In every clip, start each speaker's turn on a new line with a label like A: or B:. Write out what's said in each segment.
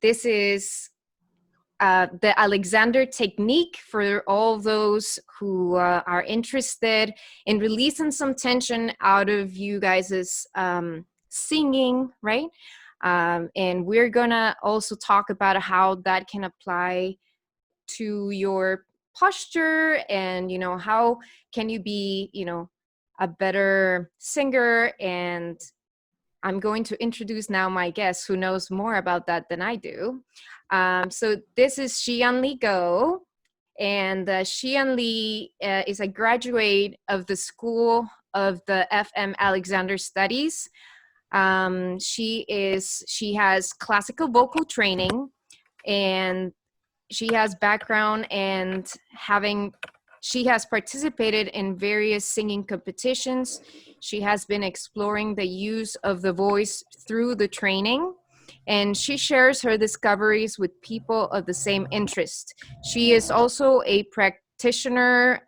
A: This is the Alexander technique for all those who are interested in releasing some tension out of you guys' singing, right? And we're gonna also talk about how that can apply to your posture, and how can you be a better singer. And I'm going to introduce now my guest who knows more about that than I do. So this is Xi'an Li Go, and Xi'an Li is a graduate of the School of the FM Alexander Studies. She has classical vocal training, and she has background and she has participated in various singing competitions. She has been exploring the use of the voice through the training, and she shares her discoveries with people of the same interest. She is also a practitioner.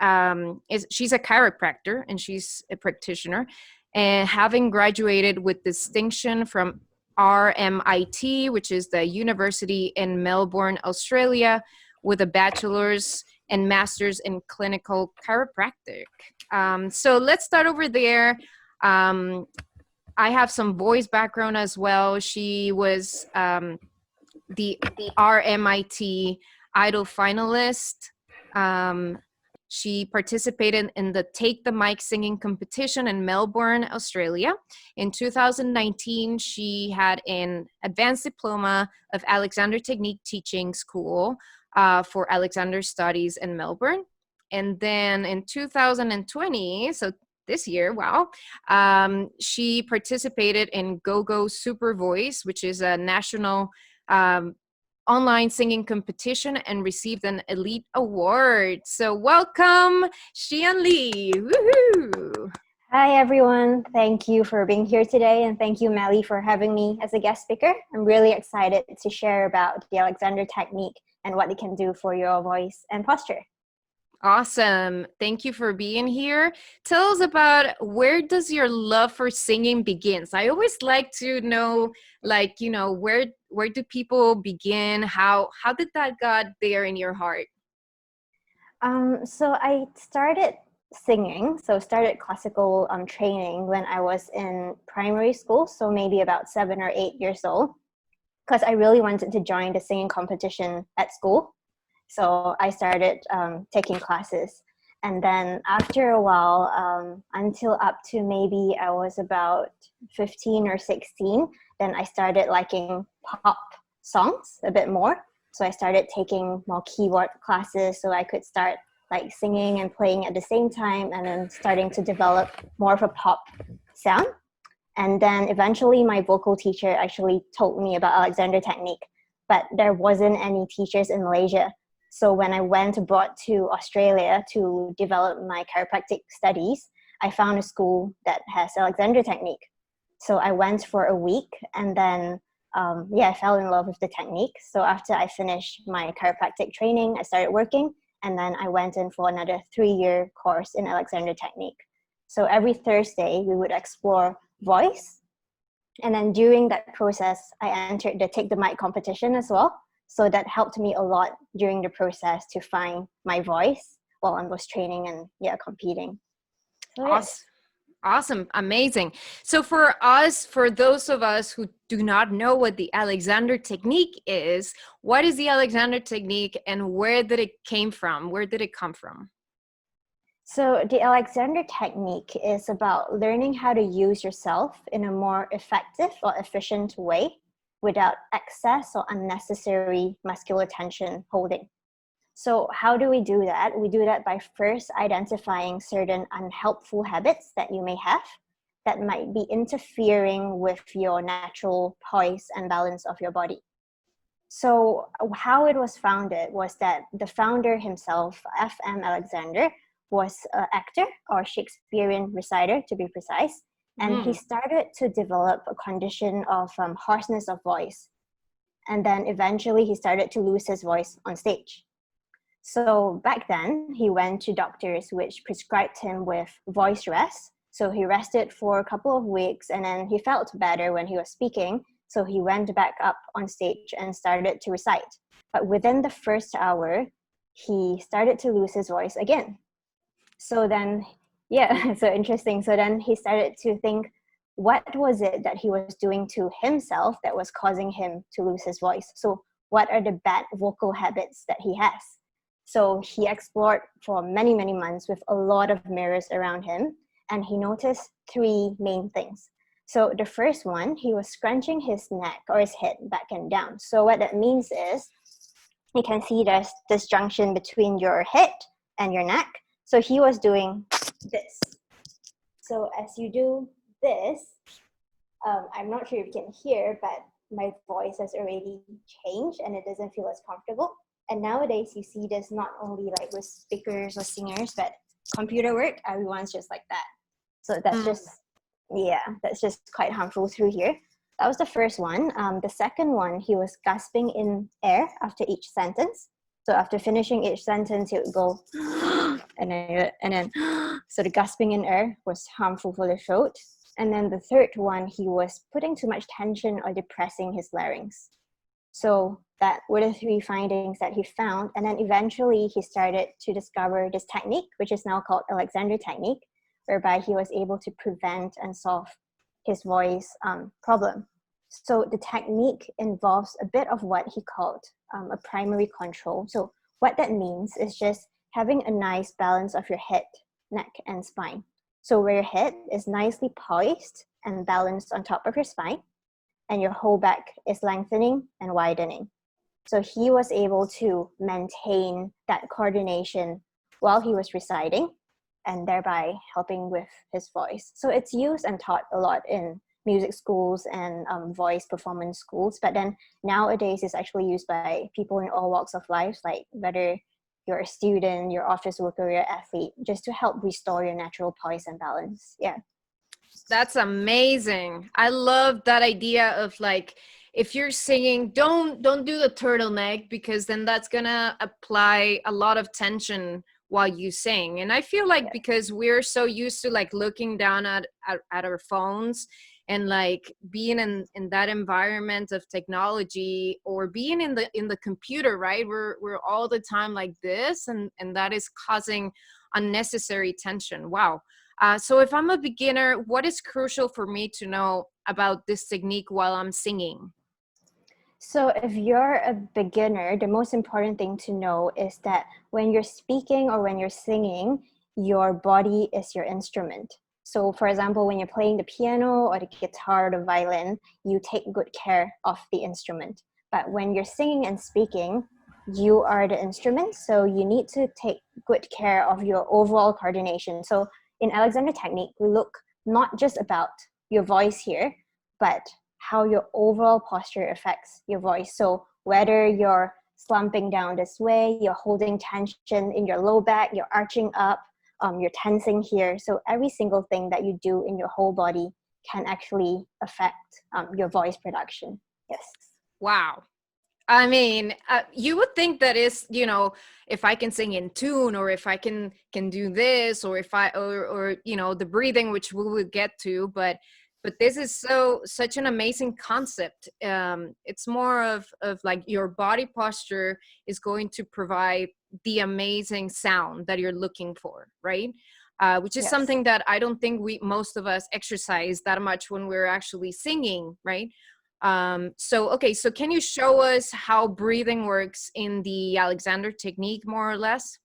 A: She's a chiropractor, and she's a practitioner, and having graduated with distinction from RMIT, which is the university in Melbourne, Australia, with a bachelor's and master's in clinical chiropractic. So let's start over there. I have some voice background as well. She was the RMIT Idol finalist. She participated in the Take the Mic singing competition in Melbourne, Australia. In 2019, she had an advanced diploma of Alexander Technique Teaching School for Alexander Studies in Melbourne. And then in 2020, so this year, wow, she participated in Go Super Voice, which is a national online singing competition, and received an elite award. So welcome, Xi'an Li. Woohoo!
B: Hi, everyone. Thank you for being here today, and thank you, Meli, for having me as a guest speaker. I'm really excited to share about the Alexander technique and what it can do for your voice and posture.
A: Awesome. Thank you for being here. Tell us about, where does your love for singing begins? I always like to know, where do people begin? How did that got there in your heart?
B: So I started singing, started classical training when I was in primary school, so maybe about 7 or 8 years old, because I really wanted to join the singing competition at school. So I started taking classes. And then after a while, until up to maybe I was about 15 or 16, then I started liking pop songs a bit more. So I started taking more keyboard classes so I could start like singing and playing at the same time, and then starting to develop more of a pop sound. And then eventually my vocal teacher actually told me about Alexander technique, but there wasn't any teachers in Malaysia. So when I went abroad to Australia to develop my chiropractic studies, I found a school that has Alexander technique. So I went for a week, and then I fell in love with the technique. So after I finished my chiropractic training, I started working, and then I went in for another 3-year course in Alexander technique. So every Thursday we would explore voice, and then during that process I entered the Take the Mic competition as well. So that helped me a lot during the process to find my voice while I was training and competing. So,
A: Awesome. Amazing. So for those of us who do not know what the Alexander technique is, what is the Alexander technique and where did it came from? Where did it come from?
B: So the Alexander technique is about learning how to use yourself in a more effective or efficient way without excess or unnecessary muscular tension holding. So how do we do that? We do that by first identifying certain unhelpful habits that you may have that might be interfering with your natural poise and balance of your body. So how it was founded was that the founder himself, F.M. Alexander, was an actor or Shakespearean reciter, to be precise. And he started to develop a condition of hoarseness of voice. And then eventually he started to lose his voice on stage. So back then, he went to doctors which prescribed him with voice rest. So he rested for a couple of weeks, and then he felt better when he was speaking. So he went back up on stage and started to recite. But within the first hour, he started to lose his voice again. So then, yeah, so interesting. So then he started to think, what was it that he was doing to himself that was causing him to lose his voice? So what are the bad vocal habits that he has? So he explored for many, many months with a lot of mirrors around him, and he noticed three main things. So the first one, he was scrunching his neck or his head back and down. So what that means is, you can see there's this junction between your head and your neck. So he was doing this. So as you do this, I'm not sure if you can hear, but my voice has already changed and it doesn't feel as comfortable. And nowadays you see this not only like with speakers or singers, but computer work, everyone's just like that. So that's just, yeah, that's just quite harmful through here. That was the first one. The second one, he was gasping in air after each sentence. So after finishing each sentence, he would go, and then, so the gasping in air was harmful for the throat. And then the third one, he was putting too much tension or depressing his larynx. So that were the three findings that he found. And then eventually he started to discover this technique, which is now called Alexander technique, whereby he was able to prevent and solve his voice problem. So the technique involves a bit of what he called a primary control. So what that means is just having a nice balance of your head, neck, and spine. So where your head is nicely poised and balanced on top of your spine, and your whole back is lengthening and widening. So he was able to maintain that coordination while he was reciting, and thereby helping with his voice. So it's used and taught a lot in music schools and voice performance schools, but then nowadays it's actually used by people in all walks of life, like whether you're a student, your office worker, your athlete, just to help restore your natural poise and balance. Yeah.
A: That's amazing. I love that idea of like, if you're singing, don't do the turtleneck, because then that's gonna apply a lot of tension while you sing. And I feel like because we're so used to like looking down at our phones and like being in that environment of technology, or being in the computer, right? We're all the time like this, and that is causing unnecessary tension. Wow. So if I'm a beginner, what is crucial for me to know about this technique while I'm singing?
B: So if you're a beginner, the most important thing to know is that when you're speaking or when you're singing, your body is your instrument. So for example, when you're playing the piano or the guitar or the violin, you take good care of the instrument. But when you're singing and speaking, you are the instrument. So you need to take good care of your overall coordination. So in Alexander technique, we look not just about your voice here, but how your overall posture affects your voice. So whether you're slumping down this way, you're holding tension in your low back, you're arching up, you're tensing here. So every single thing that you do in your whole body can actually affect your voice production. Yes.
A: Wow. I mean, you would think that is, you know, if I can sing in tune, or if I can do this, or if I, or you know, the breathing, which we will get to, but this is such an amazing concept. It's more of like your body posture is going to provide the amazing sound that you're looking for, right? Which is something that I don't think most of us exercise that much when we're actually singing, right? So can you show us how breathing works in the Alexander technique, more or less?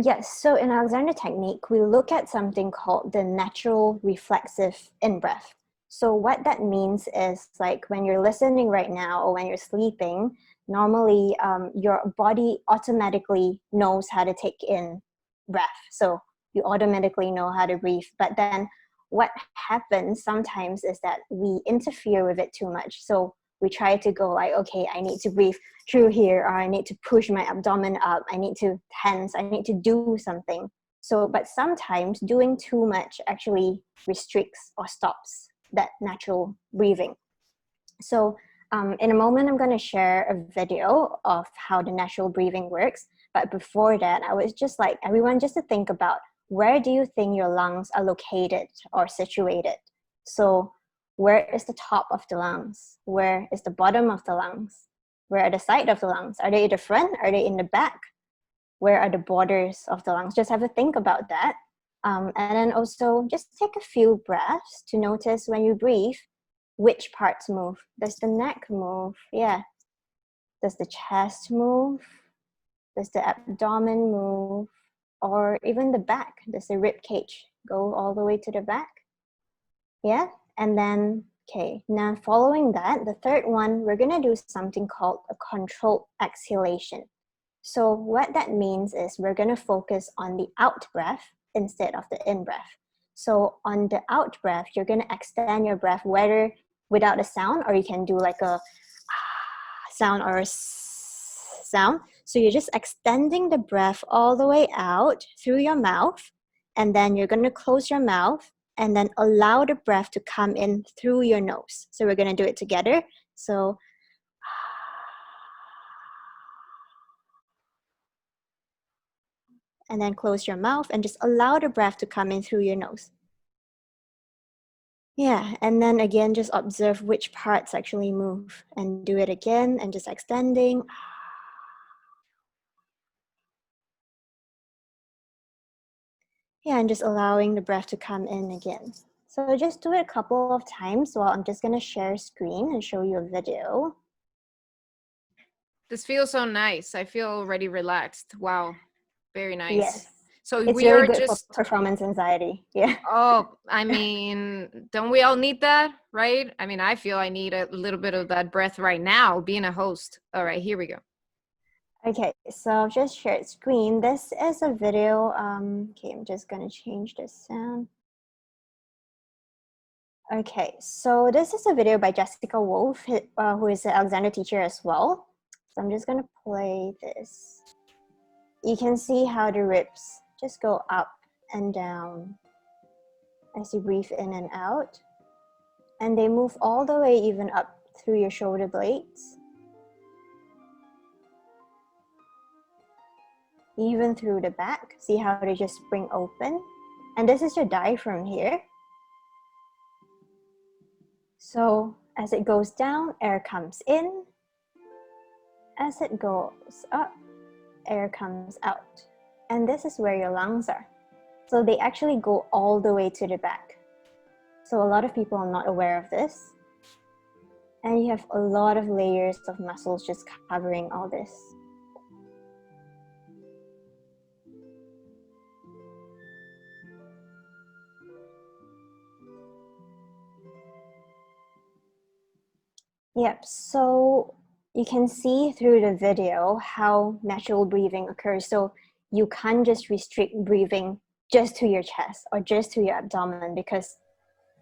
B: Yes, so in Alexander technique, we look at something called the natural reflexive in-breath. So what that means is, like, when you're listening right now or when you're sleeping, normally your body automatically knows how to take in breath. So you automatically know how to breathe. But then what happens sometimes is that we interfere with it too much. So we try to go like, okay, I need to breathe through here, or I need to push my abdomen up, I need to tense, I need to do something. So, but sometimes doing too much actually restricts or stops that natural breathing. So in a moment, I'm going to share a video of how the natural breathing works. But before that, I was just like everyone just to think about, where do you think your lungs are located or situated? So Where is the top of the lungs? Where is the bottom of the lungs? Where are the side of the lungs? Are they in the front? Are they in the back? Where are the borders of the lungs? Just have a think about that. And then also just take a few breaths to notice when you breathe, which parts move. Does the neck move? Yeah. Does the chest move? Does the abdomen move? Or even the back? Does the rib cage go all the way to the back? Yeah. And then, okay, now following that, the third one, we're gonna do something called a controlled exhalation. So what that means is we're gonna focus on the out breath instead of the in breath. So on the out breath, you're gonna extend your breath, whether without a sound, or you can do like a sound or a sound. So you're just extending the breath all the way out through your mouth, and then you're gonna close your mouth and then allow the breath to come in through your nose. So we're gonna do it together. So and then close your mouth and just allow the breath to come in through your nose. Yeah, and then again, just observe which parts actually move, and do it again and just extending. Yeah, and just allowing the breath to come in again. So just do it a couple of times. Well, I'm just gonna share screen and show you a video.
A: This feels so nice. I feel already relaxed. Wow. Very nice.
B: Yes.
A: So
B: It's
A: we
B: really
A: are
B: good
A: just
B: for performance anxiety. Yeah.
A: Oh, I mean, don't we all need that, right? I mean, I feel I need a little bit of that breath right now, being a host. All right, here we go.
B: Okay, so I've just shared screen. This is a video. Okay, I'm just gonna change the sound. Okay, so this is a video by Jessica Wolf, who is an Alexander teacher as well. So I'm just gonna play this. You can see how the ribs just go up and down as you breathe in and out. And they move all the way even up through your shoulder blades. Even through the back. See how they just spring open? And this is your diaphragm here. So as it goes down, air comes in. As it goes up, air comes out. And this is where your lungs are. So they actually go all the way to the back. So a lot of people are not aware of this. And you have a lot of layers of muscles just covering all this. Yep, so you can see through the video how natural breathing occurs. So you can't just restrict breathing just to your chest or just to your abdomen, because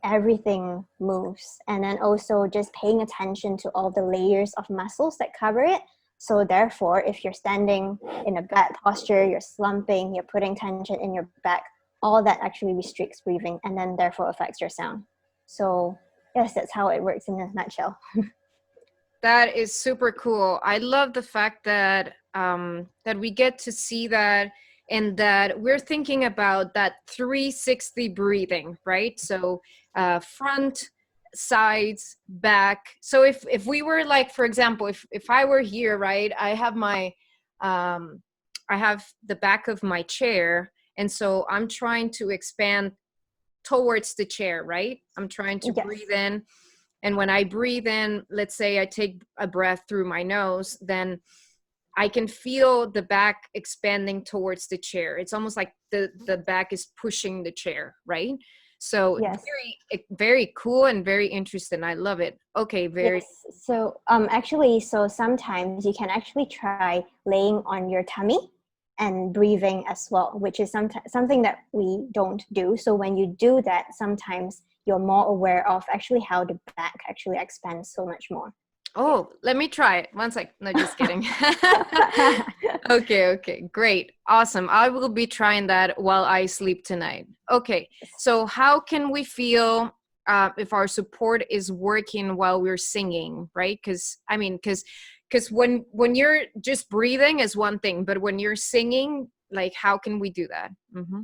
B: everything moves. And then also just paying attention to all the layers of muscles that cover it. So therefore, if you're standing in a bad posture, you're slumping, you're putting tension in your back, all that actually restricts breathing and then therefore affects your sound. So yes, that's how it works in a nutshell.
A: That is super cool. I love the fact that that we get to see that, and that we're thinking about that 360 breathing, right? So front, sides, back. So if we were like, for example, if I were here, right, I have my I have the back of my chair, and so I'm trying to expand towards the chair, right? I'm trying to
B: Yes.
A: breathe in. And when I breathe in, let's say I take a breath through my nose, then I can feel the back expanding towards the chair. It's almost like the back is pushing the chair, right? So
B: Yes.
A: very cool and very interesting. I love it. Okay, very.
B: Yes. So actually, so sometimes you can actually try laying on your tummy and breathing as well, which is something that we don't do. So when you do that, sometimes you're more aware of actually how the back actually expands so much more.
A: Oh, let me try it. One sec. No, just kidding. Okay, great. Awesome. I will be trying that while I sleep tonight. Okay, so how can we feel if our support is working while we're singing, right? Because I mean, because when you're just breathing is one thing, but when you're singing, like, how can we do that? Mm-hmm.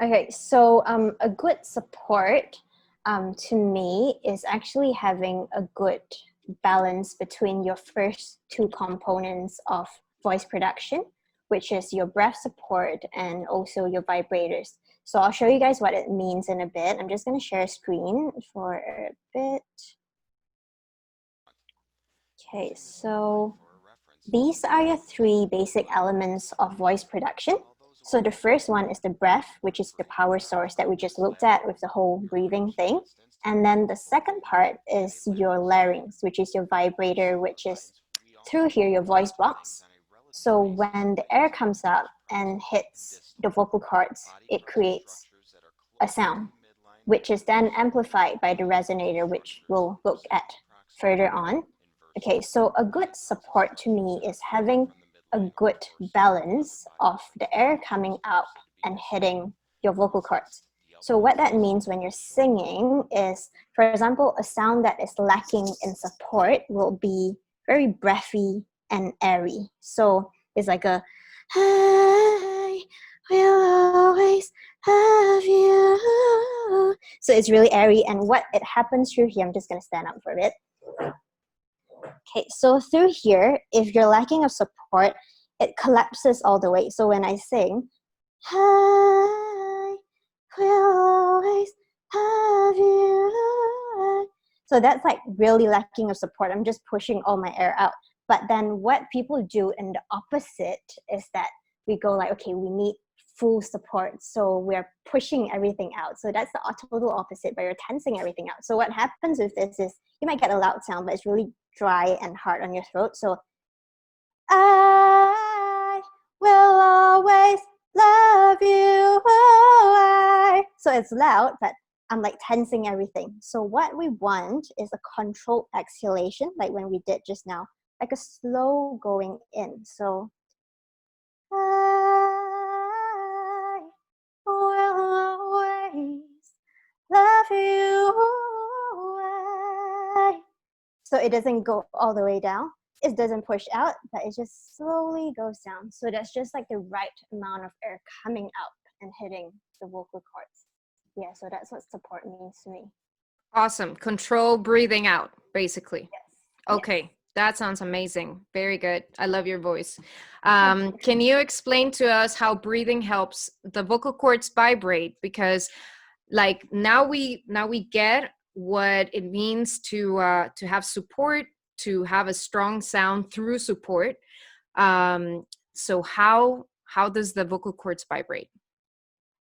B: Okay, so a good support to me, is actually having a good balance between your first two components of voice production, which is your breath support and also your vibrators. So I'll show you guys what it means in a bit. I'm just going to share a screen for a bit. Okay, so these are your three basic elements of voice production. So the first one is the breath, which is the power source that we just looked at with the whole breathing thing. And then the second part is your larynx, which is your vibrator, which is through here, your voice box. So when the air comes up and hits the vocal cords, it creates a sound, which is then amplified by the resonator, which we'll look at further on. Okay, so a good support to me is having a good balance of the air coming up and hitting your vocal cords. So what that means when you're singing is, for example, a sound that is lacking in support will be very breathy and airy. So it's like a, I will always have you. So it's really airy, and what it happens through here, I'm just going to stand up for a bit. Okay, so through here, if you're lacking of support, it collapses all the way. So when I sing, I will always have you. So that's like really lacking of support. I'm just pushing all my air out. But then what people do in the opposite is that we go like, okay, we need full support. So we're pushing everything out. So that's the total opposite, but you're tensing everything out. So what happens with this is you might get a loud sound, but it's really dry and hard on your throat. So I will always love you. So it's loud, but I'm like tensing everything. So what we want is a controlled exhalation, like when we did just now, like a slow going in. So I will always love you. So it doesn't go all the way down. It doesn't push out, but it just slowly goes down. So that's just like the right amount of air coming up and hitting the vocal cords. Yeah, so that's what support means to me.
A: Awesome. Control breathing out, basically.
B: Yes.
A: Okay. Yes. That sounds amazing. Very good. I love your voice. Can you explain to us how breathing helps the vocal cords vibrate? Because like now we get what it means to have support, to have a strong sound through support. So how does the vocal cords vibrate?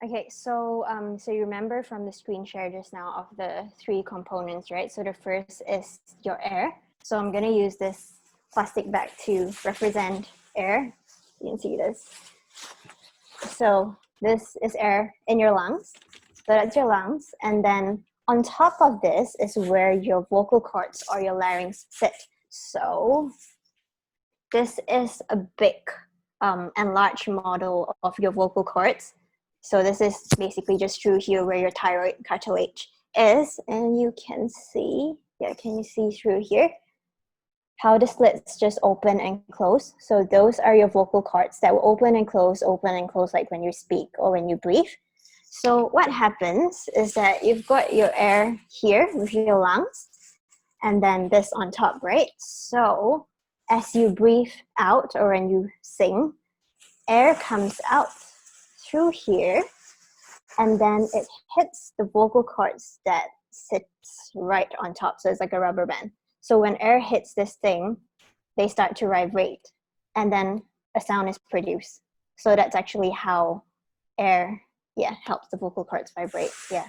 B: Okay, so so you remember from the screen share just now of the three components, right? So the first is your air. So I'm gonna use this plastic bag to represent air. You can see this. So this is air in your lungs. So that's your lungs. And then on top of this is where your vocal cords or your larynx sit. So this is a big and large model of your vocal cords. So this is basically just through here where your thyroid cartilage is. And you can see, can you see through here how the slits just open and close? So those are your vocal cords that will open and close like when you speak or when you breathe. So what happens is that you've got your air here with your lungs and then this on top, right? So as you breathe out or when you sing, air comes out through here and then it hits the vocal cords that sits right on top. So it's like a rubber band. So when air hits this thing, they start to vibrate and then a sound is produced. So that's actually how air helps the vocal cords vibrate. Yeah.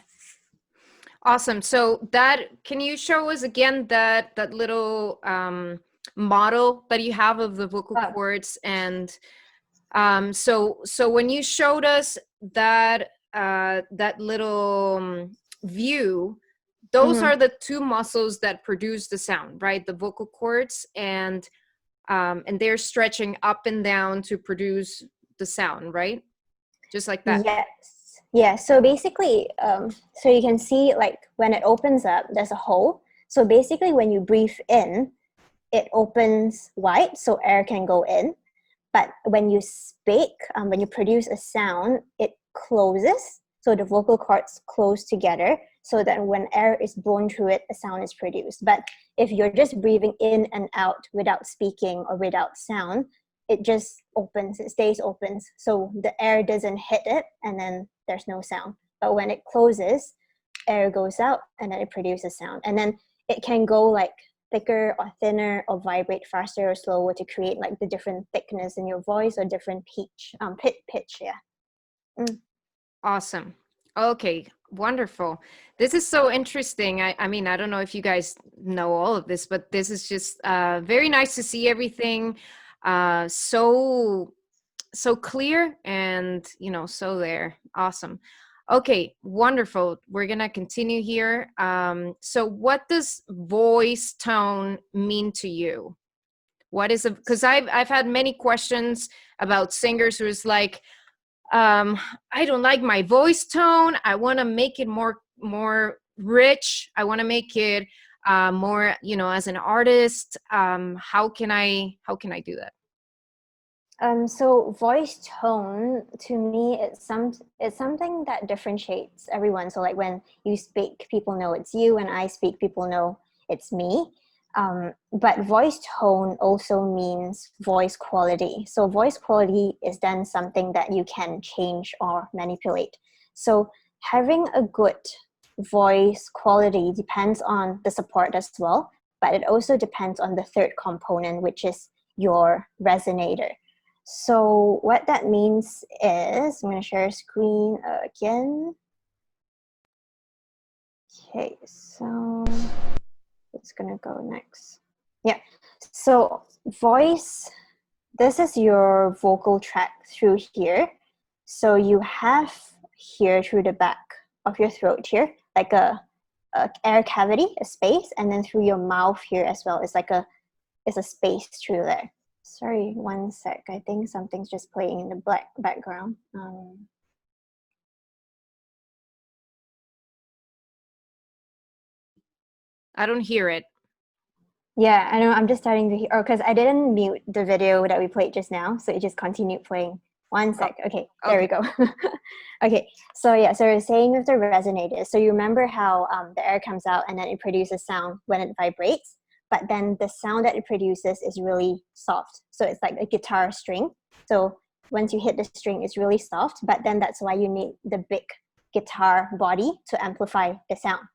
A: Awesome. So that, can you show us again that little model that you have of the vocal cords? And so when you showed us that little view, those are the two muscles that produce the sound, right? The vocal cords, and they're stretching up and down to produce the sound, right? Just like that.
B: Yes. Yeah, so basically, so you can see like when it opens up, there's a hole. So basically when you breathe in, it opens wide so air can go in. But when you speak, when you produce a sound, it closes. So the vocal cords close together so that when air is blown through it, a sound is produced. But if you're just breathing in and out without speaking or without sound, it just opens, it stays open. So the air doesn't hit it and then there's no sound. But when it closes, air goes out and then it produces sound. And then it can go like thicker or thinner or vibrate faster or slower to create like the different thickness in your voice or different pitch, yeah.
A: Awesome. Okay, wonderful. This is so interesting. I mean, I don't know if you guys know all of this, but this is just very nice to see everything so clear and, you know, so there. Awesome. Okay, wonderful. We're gonna continue here. So what does voice tone mean to you? What is it? Because I've had many questions about singers who's like, I don't like my voice tone. I want to make it more rich. I want to make it more, you know, as an artist. How can I do that?
B: So voice tone to me, it's something that differentiates everyone. So like when you speak, people know it's you, and I speak, people know it's me. But voice tone also means voice quality. So voice quality is then something that you can change or manipulate. So having a good voice quality depends on the support as well, but it also depends on the third component, which is your resonator. So what that means is, I'm going to share a screen again. Okay, so it's going to go next. Yeah, so voice, this is your vocal tract through here. So you have here through the back of your throat here, like a air cavity, a space, and then through your mouth here as well. It's like it's a space through there. Sorry, one sec. I think something's just playing in the background.
A: I don't hear it.
B: Yeah, I know. I'm just starting to hear, because I didn't mute the video that we played just now, so it just continued playing. One sec. Okay, there we go. Okay, so yeah, so we're saying with the resonators. So you remember how the air comes out and then it produces sound when it vibrates, but then the sound that it produces is really soft. So it's like a guitar string. So once you hit the string, it's really soft, but then that's why you need the big guitar body to amplify the sound.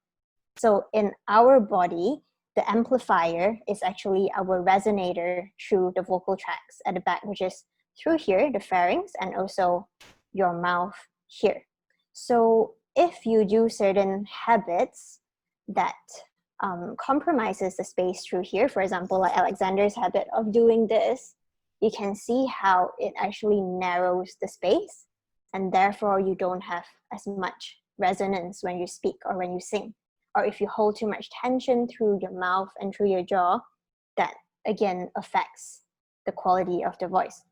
B: So in our body, the amplifier is actually our resonator through the vocal tracts at the back, which is through here, the pharynx, and also your mouth here. So if you do certain habits that compromises the space through here, for example, like Alexander's habit of doing this, you can see how it actually narrows the space, and therefore you don't have as much resonance when you speak or when you sing. Or if you hold too much tension through your mouth and through your jaw, that again affects the quality of the voice.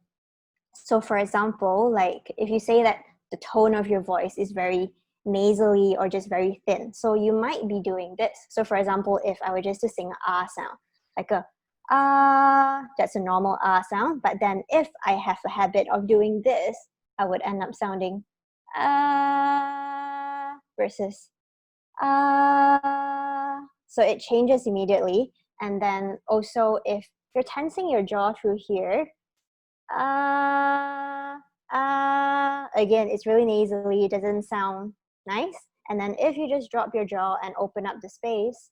B: So for example, like if you say that the tone of your voice is very nasally or just very thin, so you might be doing this. So for example, if I were just to sing an ah sound, like a ah, that's a normal ah sound, but then if I have a habit of doing this, I would end up sounding ah versus ah. So it changes immediately. And then also if you're tensing your jaw through here, again, it's really nasally, it doesn't sound nice. And then if you just drop your jaw and open up the space,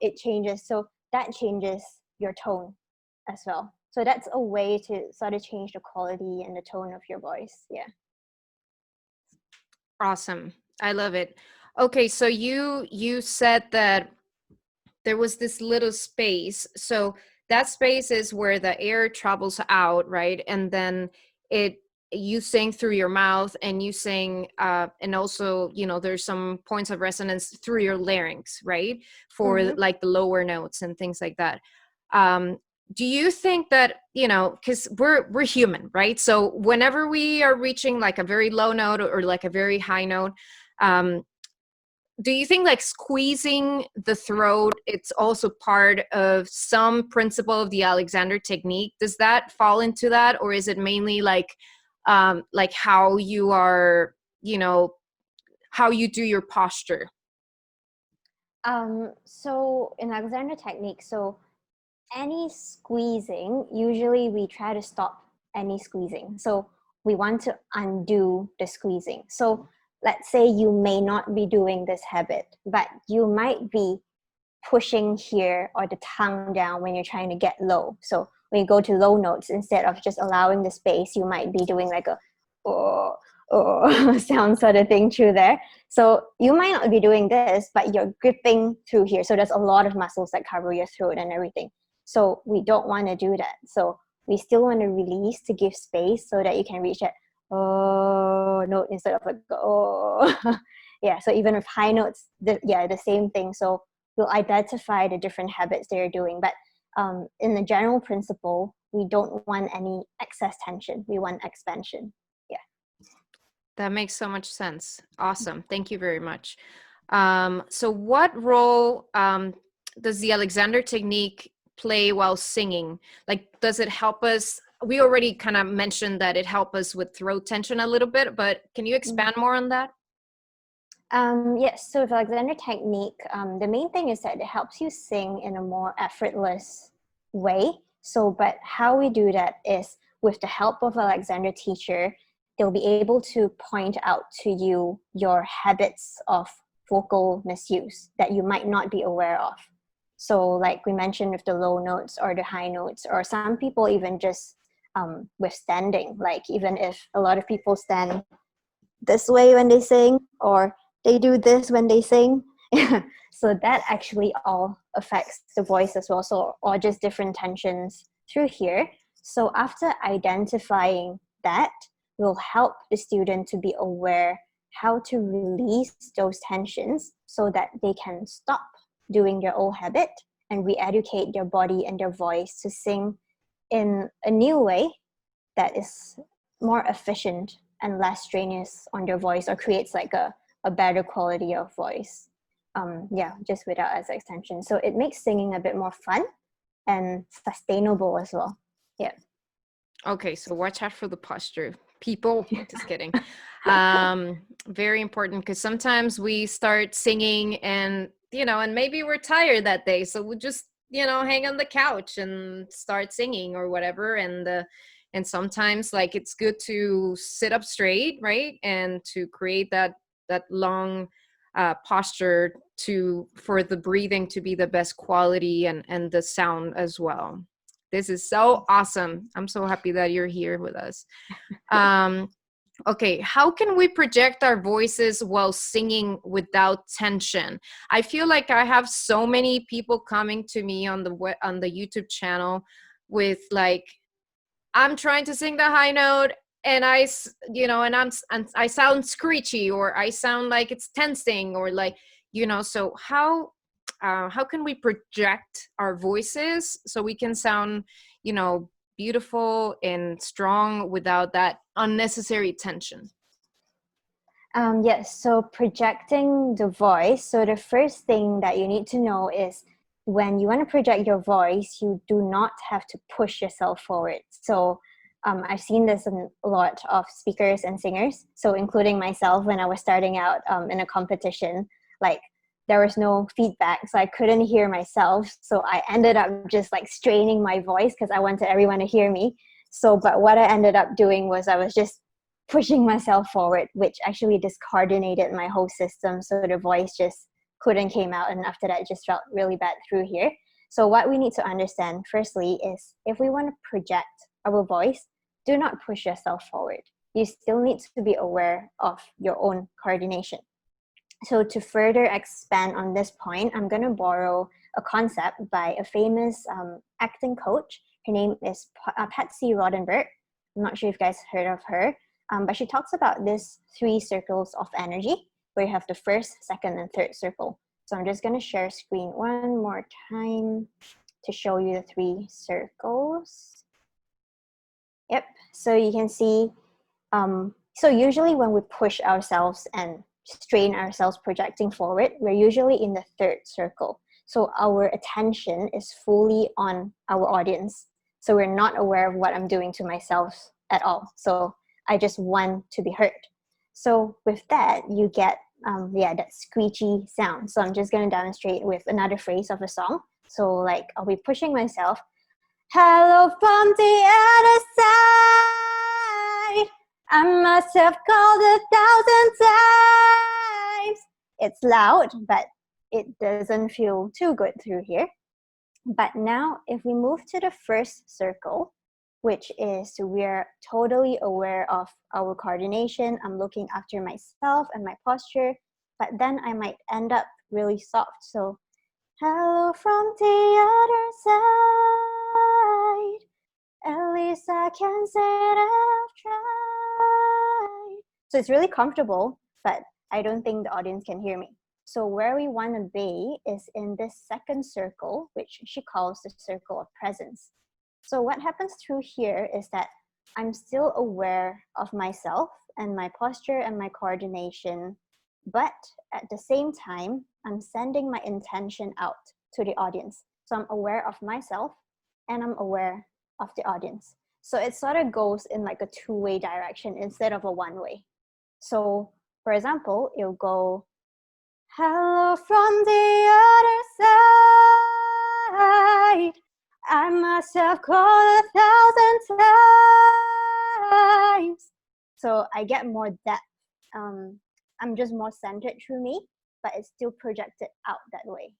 B: it changes. So that changes your tone as well. So that's a way to sort of change the quality and the tone of your voice. Yeah.
A: Awesome. I love it. Okay, so you said that there was this little space. So that space is where the air travels out, right? And then you sing through your mouth, and you sing and also, you know, there's some points of resonance through your larynx, right? For like the lower notes and things like that. Do you think that, you know, because we're human, right? So whenever we are reaching like a very low note or like a very high note, do you think like squeezing the throat, it's also part of some principle of the Alexander technique? Does that fall into that, or is it mainly like how you are, you know, how you do your posture?
B: So in Alexander technique, so any squeezing, usually we try to stop any squeezing. So we want to undo the squeezing. So let's say you may not be doing this habit, but you might be pushing here or the tongue down when you're trying to get low. So when you go to low notes, instead of just allowing the space, you might be doing like a oh, oh sound sort of thing through there. So you might not be doing this, but you're gripping through here. So there's a lot of muscles that cover your throat and everything. So we don't want to do that. So we still want to release to give space so that you can reach that oh note instead of like oh. Yeah, so even with high notes, the same thing. So we'll identify the different habits they're doing. But in the general principle, we don't want any excess tension. We want expansion. Yeah.
A: That makes so much sense. Awesome. Thank you very much. So what role does the Alexander technique play while singing? Like, does it help us? We already kind of mentioned that it helps us with throat tension a little bit, but can you expand more on that?
B: Yes, so with Alexander technique, the main thing is that it helps you sing in a more effortless way. So, but how we do that is with the help of Alexander teacher, they'll be able to point out to you your habits of vocal misuse that you might not be aware of. So like we mentioned with the low notes or the high notes, or some people even just with standing, like even if a lot of people stand this way when they sing, or they do this when they sing. So that actually all affects the voice as well. So, or just different tensions through here. So after identifying that, will help the student to be aware how to release those tensions so that they can stop doing their old habit and re-educate their body and their voice to sing in a new way that is more efficient and less strenuous on their voice, or creates like a better quality of voice. Just without as extension. So it makes singing a bit more fun and sustainable as well. Yeah.
A: Okay, so watch out for the posture. People, just kidding. Very important, because sometimes we start singing and, and maybe we're tired that day. So we'll just, hang on the couch and start singing or whatever. And sometimes like it's good to sit up straight, right? And to create that long posture for the breathing to be the best quality and the sound as well. This is so awesome. I'm so happy that you're here with us. Okay, how can we project our voices while singing without tension? I feel like I have so many people coming to me on the YouTube channel with like, I'm trying to sing the high note and I sound screechy, or I sound like it's tensing, or like, so how can we project our voices so we can sound, beautiful and strong without that unnecessary tension?
B: Yes, so projecting the voice. So the first thing that you need to know is when you want to project your voice, you do not have to push yourself forward. So I've seen this in a lot of speakers and singers, so including myself when I was starting out in a competition, like there was no feedback, so I couldn't hear myself. So I ended up just like straining my voice because I wanted everyone to hear me. So, but what I ended up doing was I was just pushing myself forward, which actually discoordinated my whole system. So the voice just couldn't came out. And after that, it just felt really bad through here. So what we need to understand firstly is if we want to project our voice, do not push yourself forward. You still need to be aware of your own coordination. So to further expand on this point, I'm going to borrow a concept by a famous acting coach. Her name is Patsy Rodenberg. I'm not sure if you guys heard of her, but she talks about this 3 circles of energy, where you have the first, second, and third circle. So I'm just going to share screen one more time to show you the 3 circles. Yep, so you can see, so usually when we push ourselves and strain ourselves projecting forward, we're usually in the third circle. So our attention is fully on our audience. So we're not aware of what I'm doing to myself at all. So I just want to be heard. So with that, you get that screechy sound. So I'm just going to demonstrate with another phrase of a song. So like I'll be pushing myself. Hello from the other side. I must have called 1,000 times. It's loud, but it doesn't feel too good through here. But now if we move to the first circle, which is we're totally aware of our coordination. I'm looking after myself and my posture, but then I might end up really soft. So, hello from the other side. At least I can say that I've tried. So it's really comfortable, but I don't think the audience can hear me. So where we want to be is in this second circle, which she calls the circle of presence. So what happens through here is that I'm still aware of myself and my posture and my coordination, but at the same time, I'm sending my intention out to the audience. So I'm aware of myself and I'm aware of the audience. So it sort of goes in like a two-way direction instead of a one-way. So for example, it'll go, hello from the other side. I must have called 1,000 times. So I get more depth. I'm just more centered through me, but it's still projected out that way.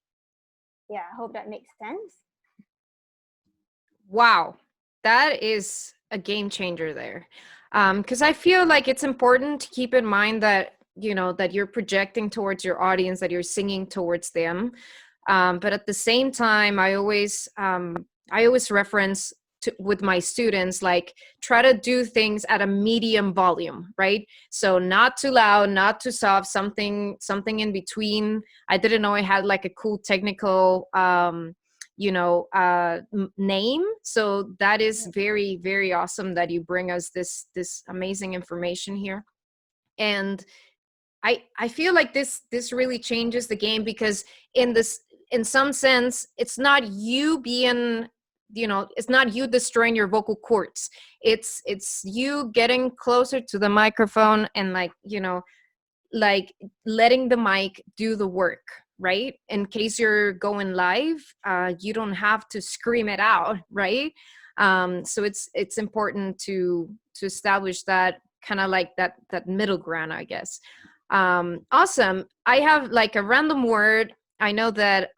B: Yeah, I hope that makes sense.
A: Wow, that is a game changer there. Because I feel like it's important to keep in mind that, that you're projecting towards your audience, that you're singing towards them. But at the same time, I always reference with my students, like try to do things at a medium volume, right? So not too loud, not too soft, something in between. I didn't know I had like a cool technical name. So that is very, very awesome that you bring us this amazing information here. And I feel like this really changes the game, because in some sense, it's not you being, it's not you destroying your vocal cords. It's you getting closer to the microphone and like letting the mic do the work, right? In case you're going live, you don't have to scream it out, right? So it's important to establish that kind of like that middle ground, I guess. Awesome. I have like a random word. I know that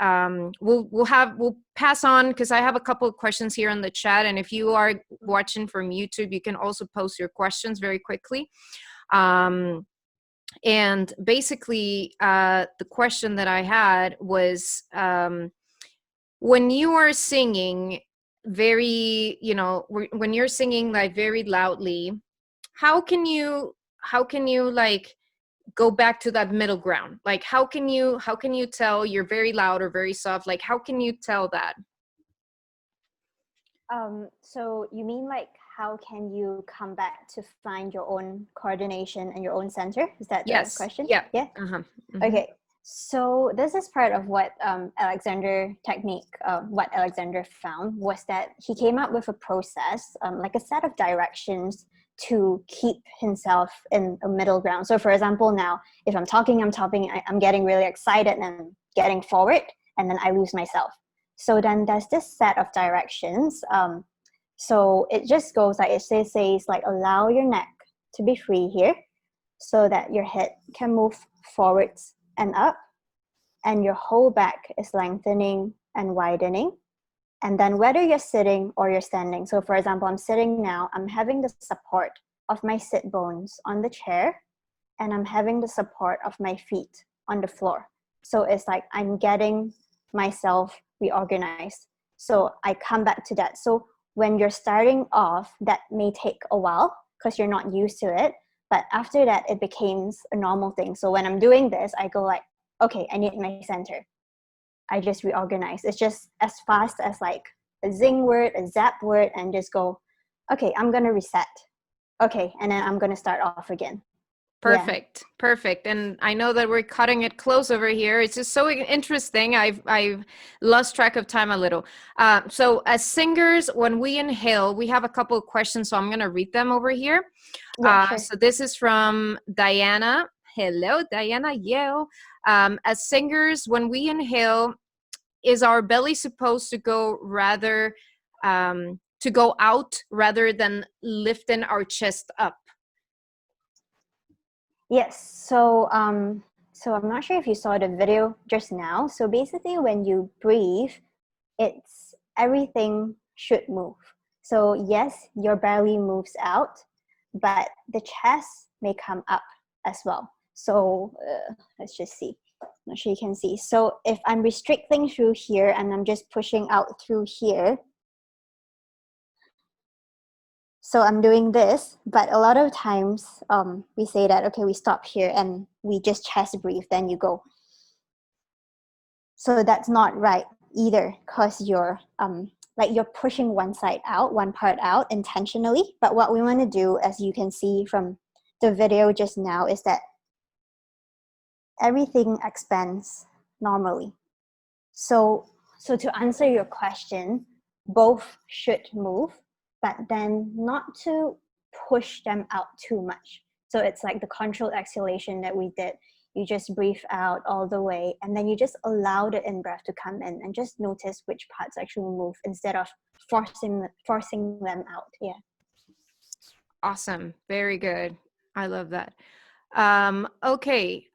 A: we'll pass on, because I have a couple of questions here in the chat, and if you are watching from YouTube, you can also post your questions very quickly. And basically, the question that I had was, when you are singing very, when you're singing like very loudly, how can you like go back to that middle ground? Like, how can you tell you're very loud or very soft? Like, how can you tell that?
B: So you mean like, how can you come back to find your own coordination and your own center? Is that the question?
A: Yeah.
B: Uh-huh. Mm-hmm. Okay. So this is part of what Alexander found, was that he came up with a process, like a set of directions to keep himself in a middle ground. So for example, now if I'm talking, I'm getting really excited and getting forward, and then I lose myself. So then there's this set of directions. So it just goes like, it says like, allow your neck to be free here, so that your head can move forwards and up, and your whole back is lengthening and widening. And then whether you're sitting or you're standing, so for example, I'm sitting now, I'm having the support of my sit bones on the chair, and I'm having the support of my feet on the floor. So it's like I'm getting myself reorganized. So I come back to that. So when you're starting off, that may take a while because you're not used to it. But after that, it becomes a normal thing. So when I'm doing this, I go like, okay, I need my center. I just reorganize. It's just as fast as like a zing word, a zap word, and just go, okay, I'm going to reset. Okay, and then I'm going to start off again. Yeah.
A: Perfect, perfect. And I know that we're cutting it close over here. It's just so interesting. I've lost track of time a little. So as singers, when we inhale, we have a couple of questions, so I'm going to read them over here.
B: Yeah, sure.
A: So this is from Diana. Hello, Diana Yale. As singers, when we inhale, is our belly supposed to go to go out rather than lifting our chest up?
B: Yes. So I'm not sure if you saw the video just now. So basically, when you breathe, it's everything should move. So yes, your belly moves out, but the chest may come up as well. So let's just see. I'm not sure you can see. So if I'm restricting through here and I'm just pushing out through here, so I'm doing this, but a lot of times we say that, okay, we stop here and we just chest breathe, then you go. So that's not right either, because you're like you're pushing one side out, one part out intentionally. But what we want to do, as you can see from the video just now, is that everything expands normally. So to answer your question, both should move, but then not to push them out too much. So it's like the controlled exhalation that we did. You just breathe out all the way, and then you just allow the in-breath to come in and just notice which parts actually move instead of forcing them out. Yeah.
A: Awesome. Very good. I love that. Okay.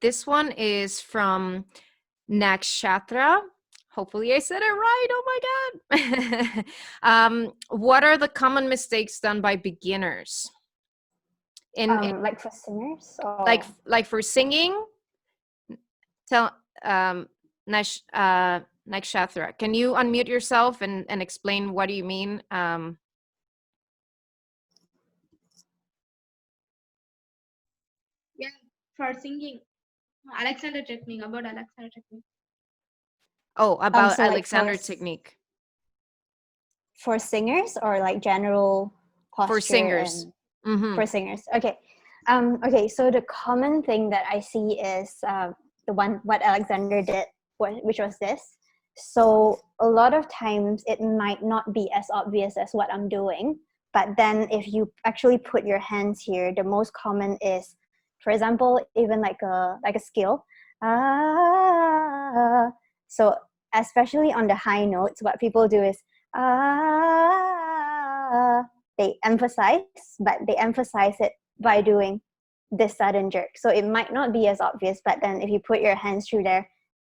A: This one is from Nakshatra. Hopefully I said it right. Oh my God. What are the common mistakes done by beginners?
B: Like for singers,
A: Like for singing? Tell Nakshatra. Can you unmute yourself and explain what do you mean?
C: Yeah, for singing, Alexander technique, about Alexander technique.
A: Oh, about
B: so like
A: Alexander technique.
B: for singers, or like general posture
A: For singers.
B: and for singers. Okay. Okay, so the common thing that I see is the one what Alexander did, which was this. So a lot of times it might not be as obvious as what I'm doing, but then if you actually put your hands here, the most common is, for example, even like a scale. Ah. So especially on the high notes, what people do is ah. They emphasize, but they emphasize it by doing this sudden jerk. So it might not be as obvious, but then if you put your hands through there,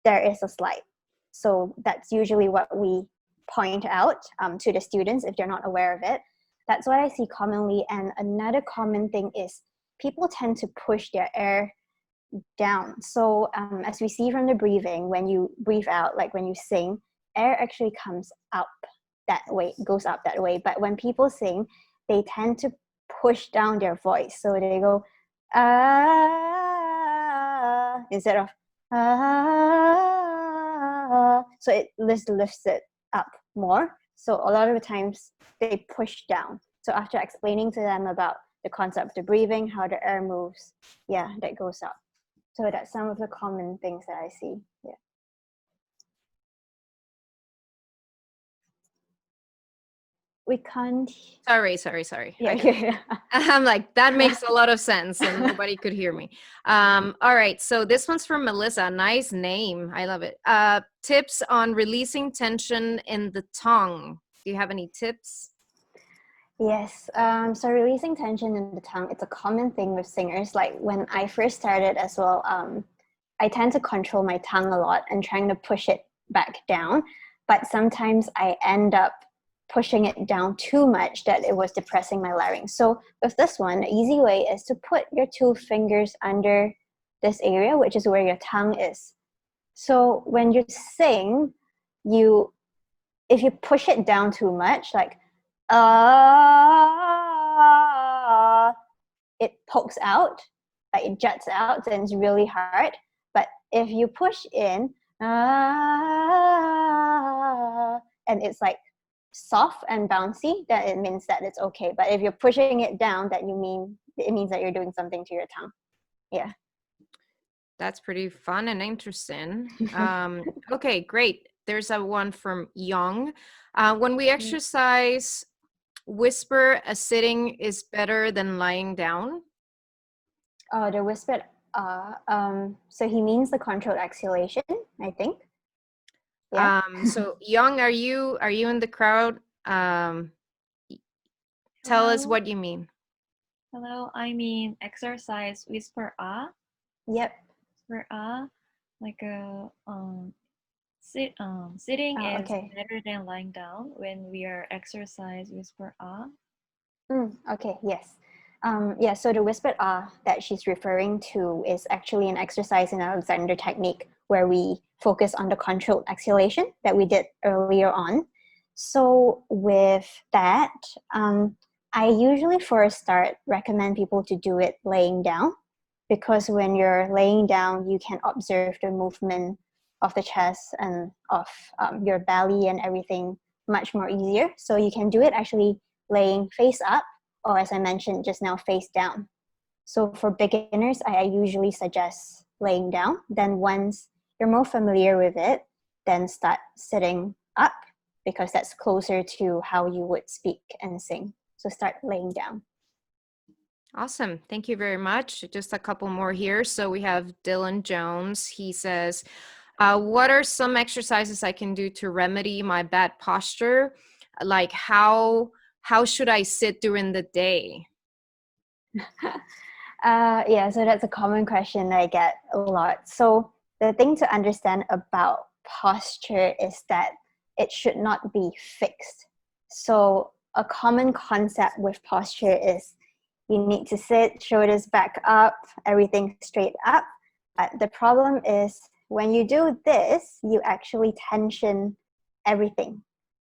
B: there is a slide. So that's usually what we point out to the students if they're not aware of it. That's what I see commonly. And another common thing is people tend to push their air down. So as we see from the breathing, when you breathe out, like when you sing, air actually comes up that way, goes up that way. But when people sing, they tend to push down their voice. So they go, ah, instead of, ah. So it lifts it up more. So a lot of the times they push down. So after explaining to them about the concept of the breathing, how the air moves, yeah, that goes up. So that's some of the common things that I see. Yeah. We can't.
A: Sorry.
B: Yeah.
A: I'm like, that makes a lot of sense and nobody could hear me. All right, so this one's from Melissa. Nice name. I love it. Tips on releasing tension in the tongue. Do you have any tips?
B: Yes. So releasing tension in the tongue, it's a common thing with singers. Like when I first started as well, I tend to control my tongue a lot and trying to push it back down. But sometimes I end up pushing it down too much that it was depressing my larynx. So with this one, the easy way is to put your 2 fingers under this area, which is where your tongue is. So when you sing, if you push it down too much, like it pokes out, like it juts out, and it's really hard. But if you push in, and it's like soft and bouncy, then it means that it's okay. But if you're pushing it down, it means that you're doing something to your tongue. Yeah.
A: That's pretty fun and interesting. Okay, great. There's a one from Young. When we exercise, whisper a sitting is better than lying down.
B: Oh, the whispered so he means the controlled exhalation, I think. Yeah.
A: So Young, are you in the crowd? Tell us
D: Hello?
A: what you mean.
D: Hello, I mean exercise whisper ah.
B: Yep.
D: Whisper ah, like sitting is
B: Okay.
D: better than lying down when we are exercise whisper ah.
B: Okay, yes. Yeah, so the whispered ah that she's referring to is actually an exercise in Alexander technique where we focus on the controlled exhalation that we did earlier on. So with that, I usually for a start recommend people to do it laying down, because when you're laying down, you can observe the movement of the chest and of your belly and everything much more easier. So you can do it actually laying face up, or as I mentioned just now, face down. So for beginners, I usually suggest laying down. Then once you're more familiar with it, then start sitting up, because that's closer to how you would speak and sing. So start laying down.
A: Awesome. Thank you very much. Just a couple more here. So we have Dylan Jones. He says, what are some exercises I can do to remedy my bad posture? Like how should I sit during the day?
B: Yeah, so that's a common question that I get a lot. So the thing to understand about posture is that it should not be fixed. So a common concept with posture is you need to sit, shoulders back up, everything straight up. The problem is when you do this, you actually tension everything.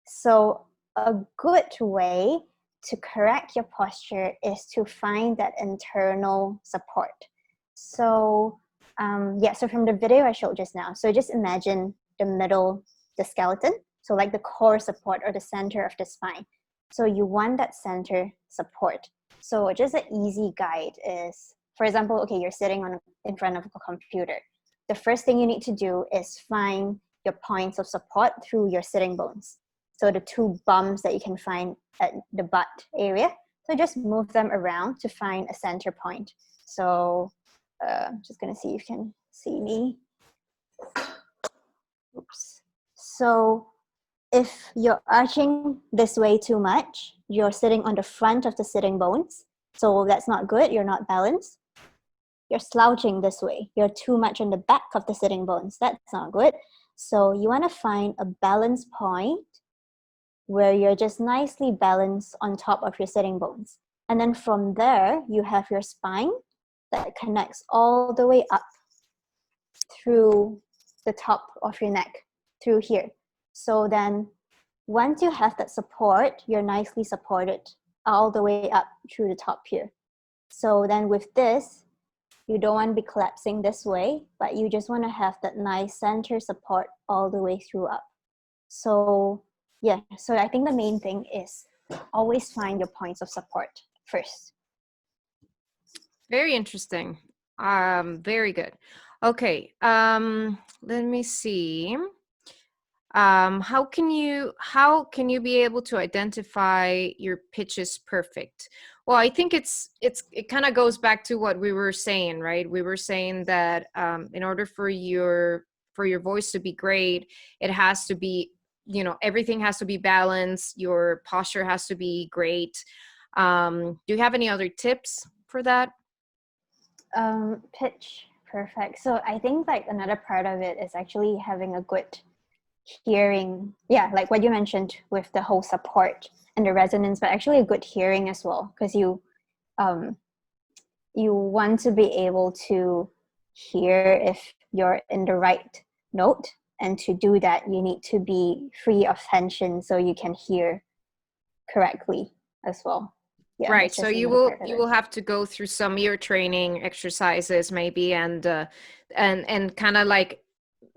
B: So a good way to correct your posture is to find that internal support. So so from the video I showed just now, so just imagine the middle, the skeleton, so like the core support or the center of the spine. So you want that center support. So just an easy guide is, for example, okay, you're sitting in front of a computer. The first thing you need to do is find your points of support through your sitting bones. So the two bumps that you can find at the butt area. So just move them around to find a center point. So I'm just gonna see if you can see me. Oops. So if you're arching this way too much, you're sitting on the front of the sitting bones. So that's not good, you're not balanced. You're slouching this way, you're too much on the back of the sitting bones. That's not good. So you wanna find a balance point where you're just nicely balanced on top of your sitting bones. And then from there, you have your spine that connects all the way up through the top of your neck, through here. So then once you have that support, you're nicely supported all the way up through the top here. So then with this, you don't want to be collapsing this way, but you just want to have that nice center support all the way through up. So yeah, so I think the main thing is always find your points of support first.
A: Very interesting. Very good. Okay. Let me see. How can you be able to identify your pitches perfect? Well, I think it kind of goes back to what we were saying, right? We were saying that in order for your voice to be great, it has to be, everything has to be balanced. Your posture has to be great. Do you have any other tips for that?
B: Pitch perfect. So I think like another part of it is actually having a good hearing. Yeah, like what you mentioned with the whole support and the resonance, but actually a good hearing as well, because you want to be able to hear if you're in the right note, and to do that you need to be free of tension so you can hear correctly as well. Yeah,
A: right. So you will have to go through some ear training exercises maybe, and kind of like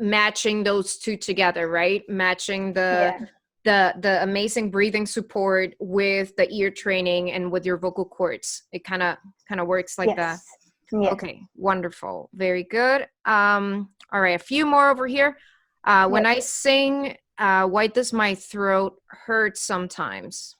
A: matching those two together, right? Matching the the amazing breathing support with the ear training and with your vocal cords. It kind of works like that.
B: Yes.
A: Okay, wonderful. Very good. All right, a few more over here. When I sing, why does my throat hurt sometimes?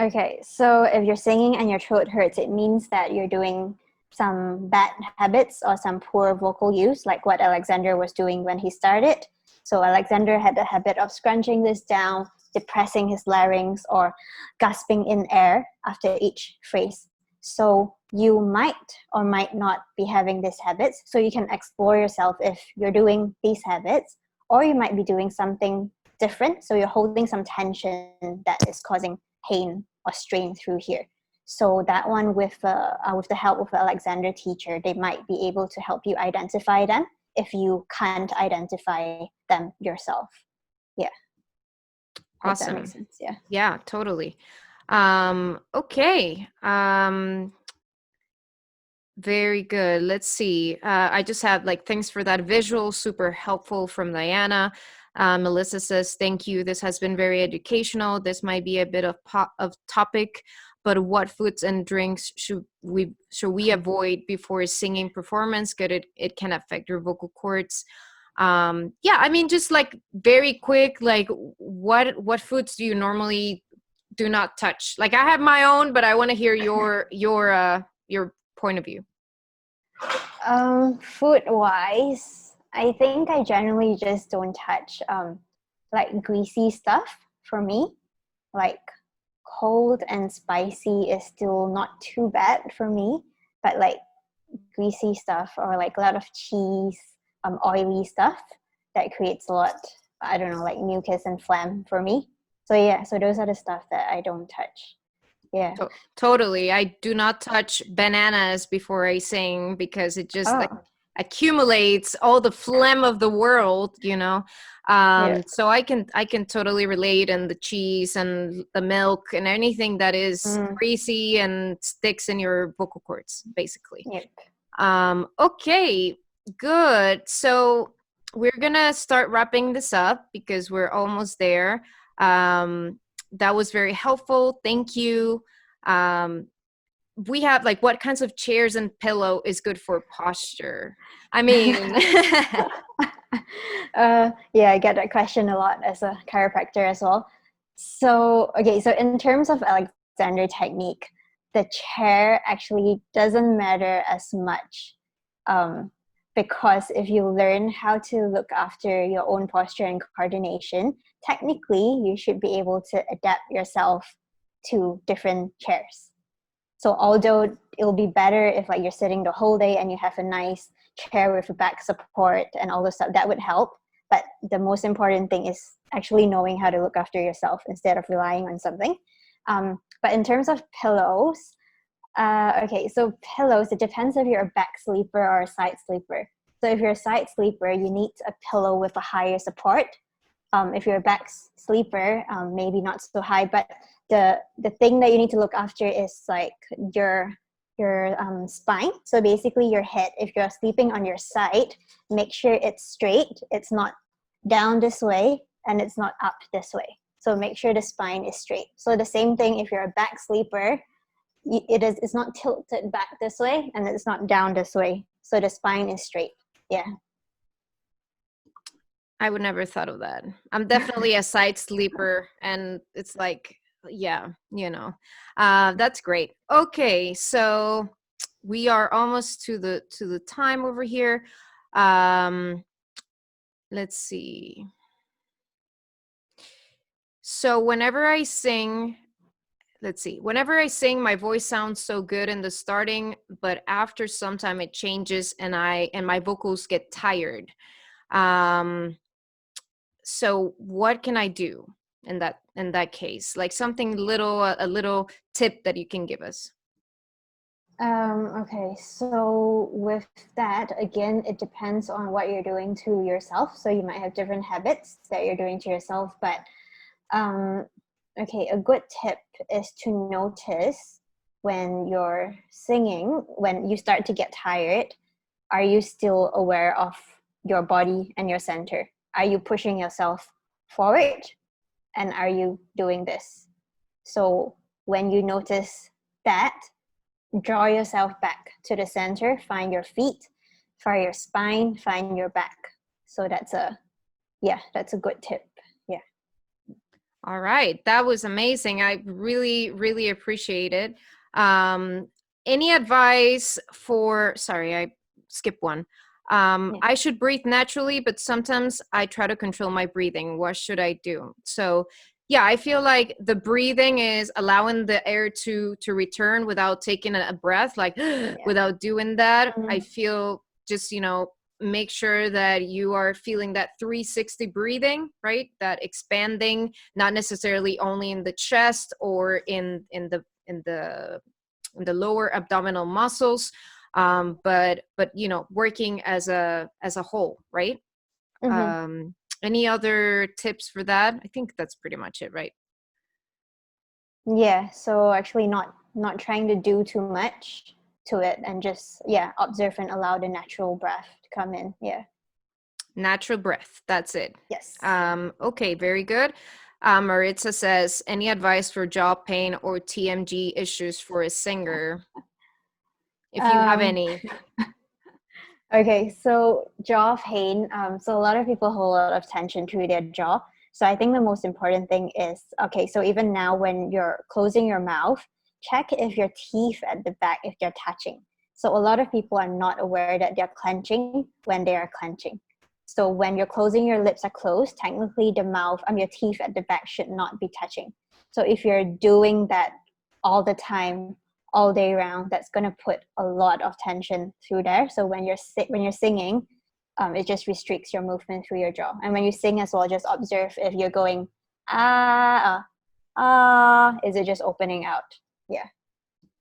B: Okay, so if you're singing and your throat hurts, it means that you're doing some bad habits or some poor vocal use, like what Alexander was doing when he started. So Alexander had the habit of scrunching this down, depressing his larynx, or gasping in air after each phrase. So you might or might not be having these habits. So you can explore yourself if you're doing these habits, or you might be doing something different. So you're holding some tension that is causing pain or strain through here. So that one, with the help of the Alexander teacher, they might be able to help you identify them if you can't identify them yourself. Yeah.
A: Awesome.
B: If that makes sense. Yeah.
A: Yeah, totally. Okay. Very good. Let's see. I just have like thanks for that visual, super helpful from Diana. Melissa says, thank you. This has been very educational. This might be a bit of topic, but what foods and drinks should we avoid before a singing performance? Because it can affect your vocal cords. Yeah, I mean, just like very quick, like what foods do you normally do not touch? Like I have my own, but I want to hear your point of view.
B: Food wise, I think I generally just don't touch like greasy stuff for me. Like cold and spicy is still not too bad for me, but like greasy stuff or like a lot of cheese, oily stuff that creates a lot, I don't know, like mucus and phlegm for me. So yeah, so those are the stuff that I don't touch. Yeah.
A: Totally. I do not touch bananas before I sing because it just like accumulates all the phlegm of the world, you know. So I can totally relate, and the cheese and the milk and anything that is greasy and sticks in your vocal cords, basically.
B: Yep.
A: Okay, good. So we're gonna start wrapping this up because we're almost there. That was very helpful. Thank you. We have like what kinds of chairs and pillow is good for posture? I mean,
B: yeah, I get that question a lot as a chiropractor as well. So, okay, so in terms of Alexander technique, the chair actually doesn't matter as much because if you learn how to look after your own posture and coordination, technically you should be able to adapt yourself to different chairs. So although it'll be better if like you're sitting the whole day and you have a nice chair with a back support and all the stuff, that would help. But the most important thing is actually knowing how to look after yourself instead of relying on something. But in terms of pillows, okay, so pillows, it depends if you're a back sleeper or a side sleeper. So if you're a side sleeper, you need a pillow with a higher support. If you're a back sleeper, maybe not so high, but the thing that you need to look after is like your spine. So basically your head, if you're sleeping on your side, make sure it's straight. It's not down this way and it's not up this way. So make sure the spine is straight. So the same thing if you're a back sleeper, it's not tilted back this way and it's not down this way. So the spine is straight. Yeah.
A: I would never thought of that. I'm definitely a side sleeper, and it's like, yeah, you know, that's great. Okay, so we are almost to the time over here. Let's see. So whenever I sing, my voice sounds so good in the starting, but after some time it changes and my vocals get tired. So what can I do in that case? Like something a little tip that you can give us.
B: Okay, so with that, again, it depends on what you're doing to yourself. So you might have different habits that you're doing to yourself, but okay, a good tip is to notice when you're singing, when you start to get tired, are you still aware of your body and your center? Are you pushing yourself forward And are you doing this? So when you notice that, draw yourself back to the center, find your feet, find your spine, find your back. So that's a good tip. Yeah.
A: All right, that was amazing. I really, really appreciate it. Any advice for, sorry, I skipped one. I should breathe naturally, but sometimes I try to control my breathing. What should I do? So yeah, I feel like the breathing is allowing the air to return without taking a breath, like without doing that. I feel just, make sure that you are feeling that 360 breathing, right? That expanding, not necessarily only in the chest or in the lower abdominal muscles, but working as a whole, right? Any other tips for that? I think that's pretty much it, right?
B: Yeah, so actually not trying to do too much to it, and just observe and allow the natural breath to come in.
A: Natural breath, that's it.
B: Yes.
A: Okay, very good. Maritza says, any advice for jaw pain or TMG issues for a singer, if you have any?
B: Okay, so jaw pain. So a lot of people hold a lot of tension through their jaw. So I think the most important thing is, okay, so even now when you're closing your mouth, check if your teeth at the back, if they're touching. So a lot of people are not aware that they're clenching when they are clenching. So when you're closing, your lips are closed, technically the mouth, your teeth at the back should not be touching. So if you're doing that all the time, all day round, that's going to put a lot of tension through there. So when you're singing, it just restricts your movement through your jaw. And when you sing as well, just observe if you're going is it just opening out? Yeah,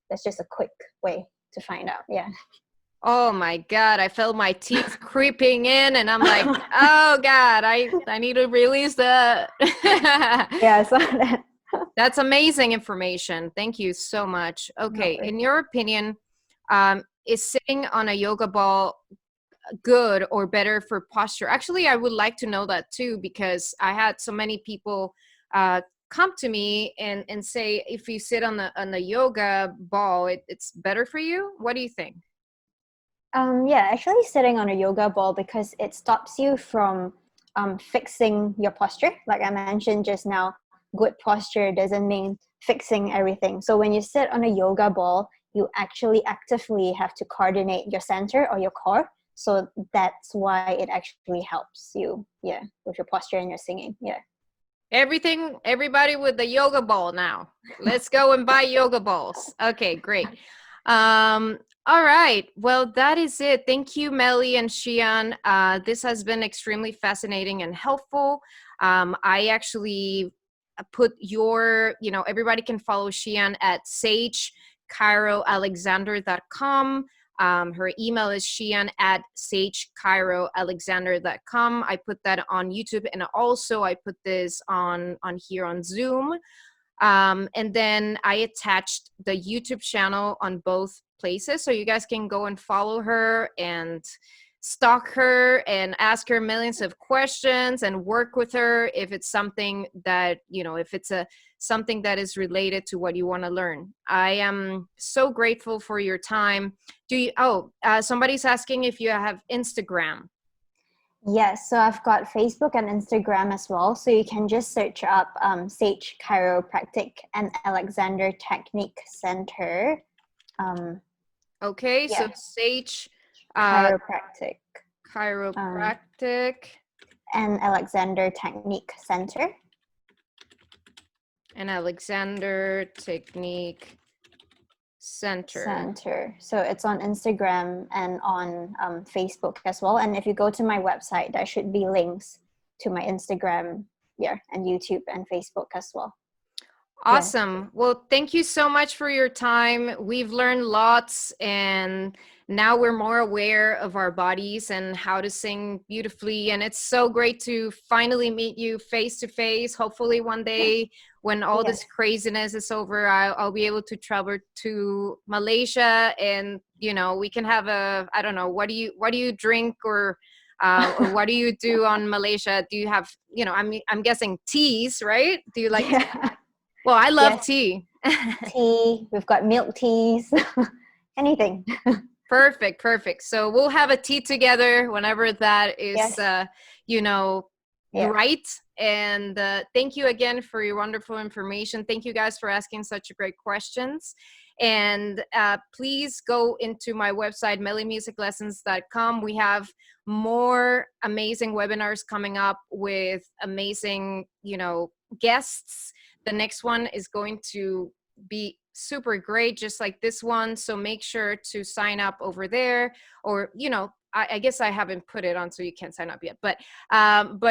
B: that's just a quick way to find out. Yeah.
A: Oh my God, I felt my teeth creeping in and I'm like, oh God, I need to release that.
B: Yeah, so
A: that's amazing information. Thank you so much. Okay, in your opinion, is sitting on a yoga ball good or better for posture? Actually, I would like to know that too, because I had so many people come to me and say, if you sit on the yoga ball, it's better for you. What do you think?
B: Actually sitting on a yoga ball, because it stops you from fixing your posture. Like I mentioned just now, good posture doesn't mean fixing everything. So when you sit on a yoga ball, you actually actively have to coordinate your center or your core. So that's why it actually helps you, with your posture and your singing. Yeah.
A: Everybody with the yoga ball now. Let's go and buy yoga balls. Okay, great. All right. Well, that is it. Thank you, Meli and Xi'an. This has been extremely fascinating and helpful. I actually put everybody can follow Xi'an at sagecairoalexander.com. Her email is shian@sagecairoalexander.com. I put that on YouTube, and also I put this on here on Zoom. And then I attached the YouTube channel on both places, so you guys can go and follow her and stalk her and ask her millions of questions and work with her if it's something that, if it's something that is related to what you want to learn. I am so grateful for your time. Somebody's asking if you have Instagram.
B: Yes, so I've got Facebook and Instagram as well. So you can just search up Sage Chiropractic and Alexander Technique Center.
A: Okay, so Sage
B: Chiropractic
A: and
B: Alexander Technique Center.
A: And Alexander Technique Center.
B: So it's on Instagram and on Facebook as well. And if you go to my website, there should be links to my Instagram, and YouTube and Facebook as well.
A: Awesome. Well, thank you so much for your time. We've learned lots, and now we're more aware of our bodies and how to sing beautifully. And it's so great to finally meet you face to face. Hopefully one day when all this craziness is over, I'll be able to travel to Malaysia, and we can have I don't know, what do you drink, or Or what do you do on Malaysia? Do you have, you know, I'm guessing teas, right? Do you like
B: Yeah.
A: well, I love
B: Yes.
A: tea.
B: Tea. We've got milk teas. Anything.
A: Perfect, perfect. So we'll have a tea together whenever that is,
B: Yes.
A: you know,
B: Yeah.
A: right. And thank you again for your wonderful information. Thank you guys for asking such great questions. And please go into my website, melimusiclessons.com. We have more amazing webinars coming up with amazing, you know, guests. The next one is going to be super great, just like this one. So make sure to sign up over there, or, you know, I guess I haven't put it on, so you can't sign up yet, but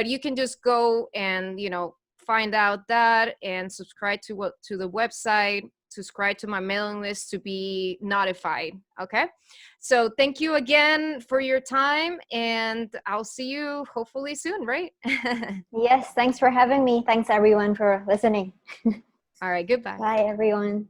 A: you can just go and, you know, find out that and subscribe to the website, subscribe to my mailing list to be notified. Okay. So thank you again for your time, and I'll see you hopefully soon, right?
B: Yes. Thanks for having me. Thanks everyone for listening.
A: All right. Goodbye.
B: Bye everyone.